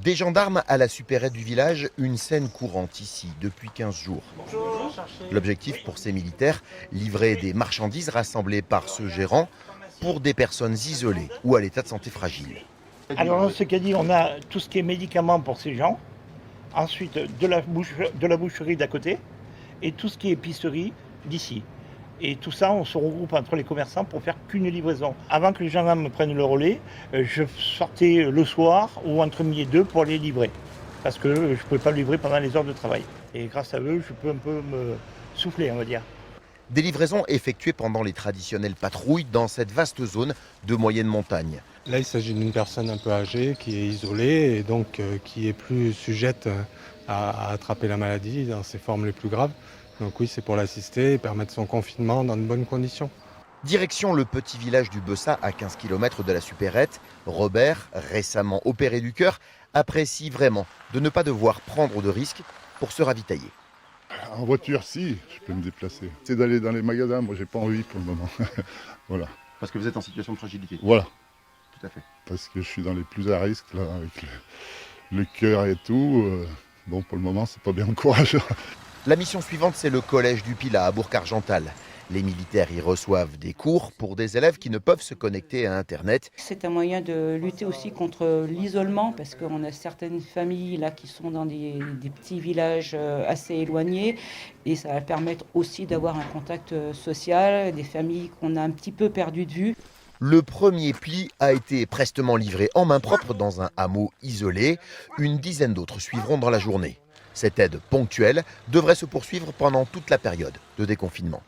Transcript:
Des gendarmes à la supérette du village, une scène courante ici depuis 15 jours. L'objectif pour ces militaires, livrer des marchandises rassemblées par ce gérant pour des personnes isolées ou à l'état de santé fragile. Alors dans ce cas dit, on a tout ce qui est médicaments pour ces gens, ensuite de la boucherie d'à côté et tout ce qui est épicerie d'ici. Et tout ça, on se regroupe entre les commerçants pour faire qu'une livraison. Avant que les gendarmes prennent le relais, je sortais le soir ou entre midi et deux pour les livrer. Parce que je ne pouvais pas le livrer pendant les heures de travail. Et grâce à eux, je peux un peu me souffler, on va dire. Des livraisons effectuées pendant les traditionnelles patrouilles dans cette vaste zone de moyenne montagne. Là, il s'agit d'une personne un peu âgée qui est isolée et donc qui est plus sujette à attraper la maladie dans ses formes les plus graves. Donc oui, c'est pour l'assister et permettre son confinement dans de bonnes conditions. Direction le petit village du Bessat à 15 km de la supérette. Robert, récemment opéré du cœur, apprécie vraiment de ne pas devoir prendre de risques pour se ravitailler. En voiture, si, je peux me déplacer. C'est d'aller dans les magasins, moi j'ai pas envie pour le moment. Voilà. Parce que vous êtes en situation de fragilité. Voilà. Tout à fait. Parce que je suis dans les plus à risque là, avec le cœur et tout. Bon, pour le moment, c'est pas bien encourageant. La mission suivante, c'est le collège du Pilat à Bourg-Argental. Les militaires y reçoivent des cours pour des élèves qui ne peuvent se connecter à Internet. C'est un moyen de lutter aussi contre l'isolement parce qu'on a certaines familles là qui sont dans des petits villages assez éloignés et ça va permettre aussi d'avoir un contact social, des familles qu'on a un petit peu perdues de vue. Le premier pli a été prestement livré en main propre dans un hameau isolé. Une dizaine d'autres suivront dans la journée. Cette aide ponctuelle devrait se poursuivre pendant toute la période de déconfinement.